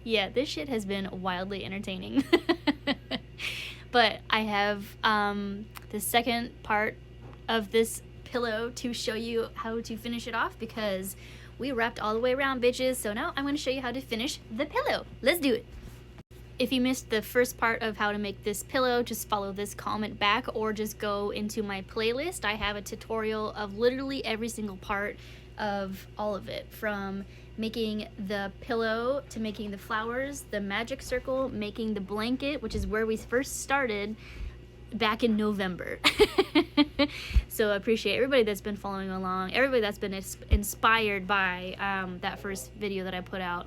Yeah, this shit has been wildly entertaining. But I have the second part of this pillow to show you how to finish it off, because we wrapped all the way around, bitches. So now I'm going to show you how to finish the pillow. Let's do it. If you missed the first part of how to make this pillow, just follow this comment back or just go into my playlist. I have a tutorial of literally every single part of all of it, from making the pillow to making the flowers, the magic circle, making the blanket, which is where we first started back in November. So I appreciate everybody that's been following along, everybody that's been inspired by that first video that I put out.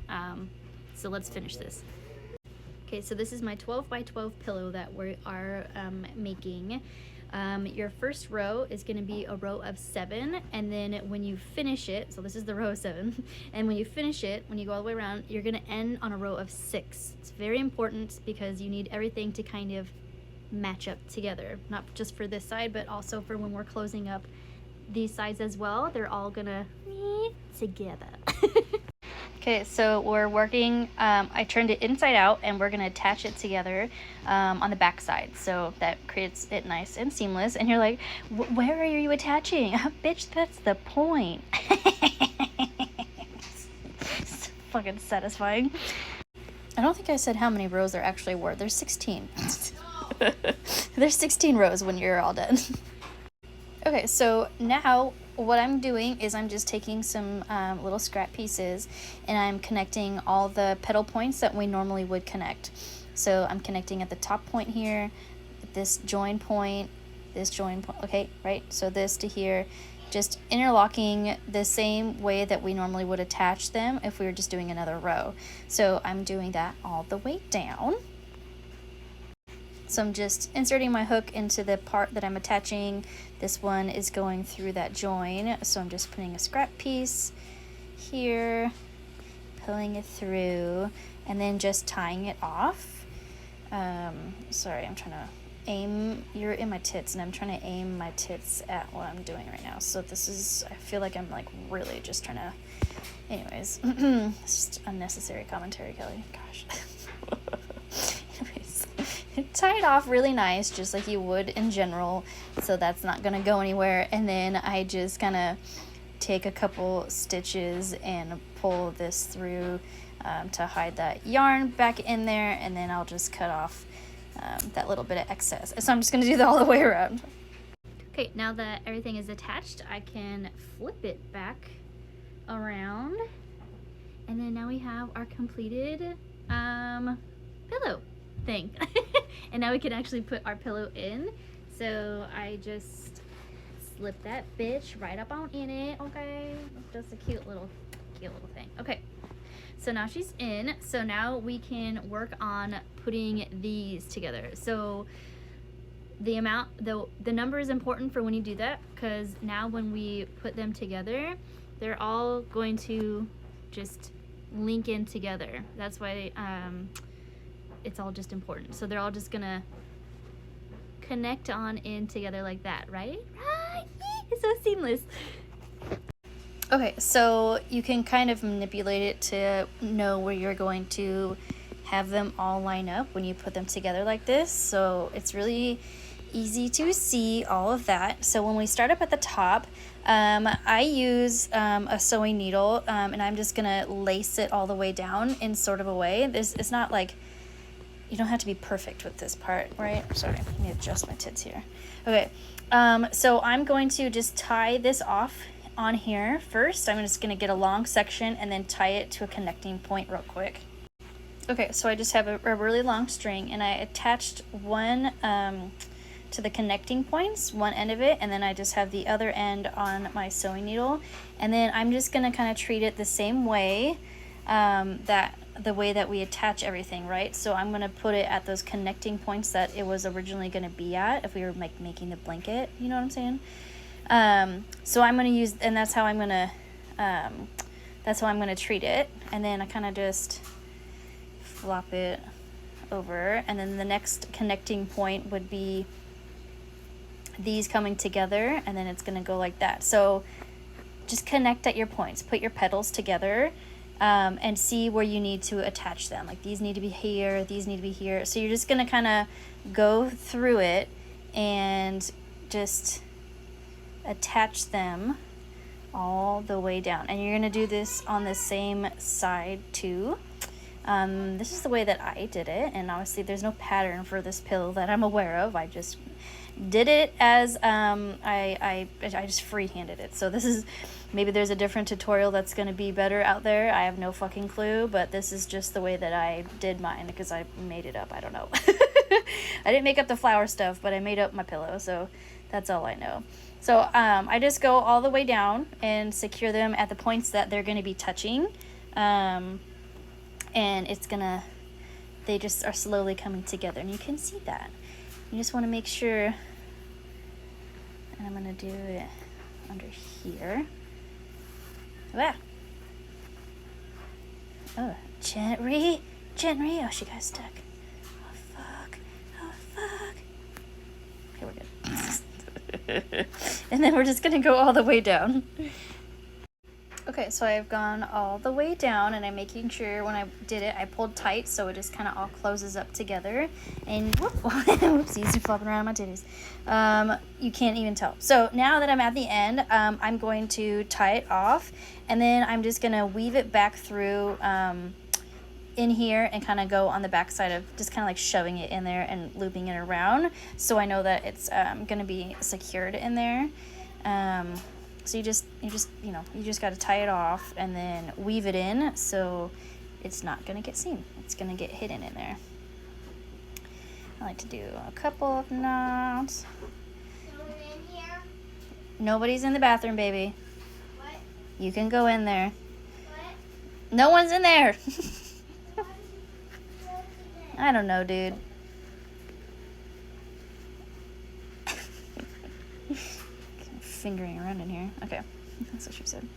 So let's finish this. Okay, so this is my 12 by 12 pillow that we are making. Your first row is going to be a row of 7, and then when you finish it, so this is the row of 7, and when you finish it, when you go all the way around, you're going to end on a row of 6. It's very important because you need everything to kind of match up together, not just for this side, but also for when we're closing up these sides as well. They're all going to meet together. Okay, so we're working, I turned it inside out, and we're gonna attach it together on the back side, so that creates it nice and seamless. And you're like, where are you attaching? Bitch, that's the point. It's fucking satisfying. I don't think I said how many rows there actually were. There's 16. There's 16 rows when you're all done. Okay, so now what I'm doing is I'm just taking some little scrap pieces, and I'm connecting all the petal points that we normally would connect. So I'm connecting at the top point here, this join point, this join point, okay, right? So this to here, just interlocking the same way that we normally would attach them if we were just doing another row. So I'm doing that all the way down. So I'm just inserting my hook into the part that I'm attaching. This one is going through that join, so I'm just putting a scrap piece here, pulling it through, and then just tying it off. Sorry, I'm trying to aim, you're in my tits, and I'm trying to aim my tits at what I'm doing right now. So this is, I feel like I'm like really just trying to, anyways, it's just unnecessary commentary, Kelly, gosh. Anyways, tie it off really nice, just like you would in general, so that's not gonna go anywhere. And then I just kind of take a couple stitches and pull this through to hide that yarn back in there, and then I'll just cut off that little bit of excess. So I'm just gonna do that all the way around. Okay, now that everything is attached, I can flip it back around, and then now we have our completed pillow thing. And now we can actually put our pillow in. So I just slip that bitch right up on in it, okay? Just a cute little thing. Okay, so now she's in. So now we can work on putting these together. So the amount, the number is important for when you do that, because now when we put them together, they're all going to just link in together. That's why it's all just important. So they're all just gonna connect on in together like that, right? Right? It's so seamless. Okay, so you can kind of manipulate it to know where you're going to have them all line up when you put them together like this. So it's really easy to see all of that. So when we start up at the top, I use a sewing needle, and I'm just gonna lace it all the way down in sort of a way. It's not like, you don't have to be perfect with this part, right? Sorry, let me adjust my tits here. Okay, so I'm going to just tie this off on here first. I'm just gonna get a long section and then tie it to a connecting point real quick. Okay, so I just have a really long string, and I attached one to the connecting points, one end of it, and then I just have the other end on my sewing needle. And then I'm just gonna kind of treat it the same way, the way that we attach everything, right? So I'm gonna put it at those connecting points that it was originally gonna be at if we were making the blanket, you know what I'm saying? So I'm gonna use, and that's how I'm gonna treat it. And then I kind of just flop it over, and then the next connecting point would be these coming together, and then it's gonna go like that. So just connect at your points, put your petals together, and see where you need to attach them. Like these need to be here, these need to be here. So you're just gonna kind of go through it and just attach them all the way down. And you're gonna do this on the same side too. This is the way that I did it, and obviously there's no pattern for this pillow that I'm aware of. I just did it as I just freehanded it. So this is, maybe there's a different tutorial that's going to be better out there. I have no fucking clue, but this is just the way that I did mine because I made it up. I don't know. I didn't make up the flower stuff, but I made up my pillow, so that's all I know. So I just go all the way down and secure them at the points that they're going to be touching. And it's gonna, they just are slowly coming together, and you can see that. You just want to make sure, and I'm gonna do it under here. Ah. Oh, gently, oh, she got stuck. Oh fuck. Okay, we're good. And then we're just gonna go all the way down. Okay, so I've gone all the way down, and I'm making sure when I did it, I pulled tight so it just kind of all closes up together. And whoopsies, flopping around my titties. You can't even tell. So now that I'm at the end, I'm going to tie it off, and then I'm just going to weave it back through in here and kind of go on the back side of just kind of like shoving it in there and looping it around, so I know that it's going to be secured in there. So you just got to tie it off and then weave it in so it's not going to get seen. It's going to get hidden in there. I like to do a couple of knots. Someone in here? Nobody's in the bathroom, baby. What? You can go in there. What? No one's in there. What? I don't know, dude. Fingering around in here. Okay, that's what she said.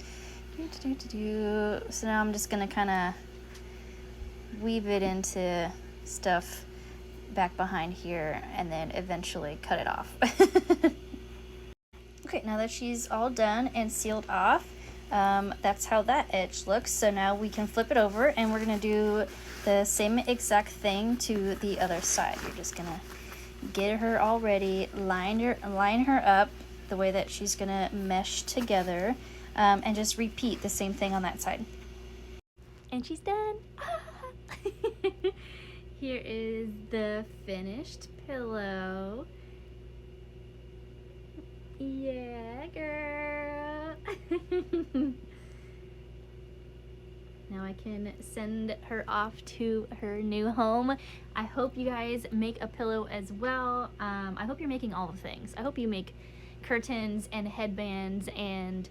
So now I'm just gonna kind of weave it into stuff back behind here and then eventually cut it off. Okay, now that she's all done and sealed off, that's how that edge looks. So now we can flip it over, and we're gonna do the same exact thing to the other side. You're just gonna get her all ready, line her up the way that she's gonna mesh together, and just repeat the same thing on that side. And she's done. Here is the finished pillow. Yeah, girl. Now I can send her off to her new home. I hope you guys make a pillow as well. I hope you're making all the things. I hope you make curtains and headbands and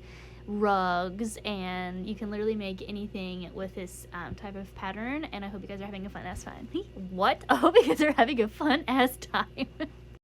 rugs, and you can literally make anything with this type of pattern. And I hope you guys are having a fun ass time. What? I hope you guys are having a fun ass time.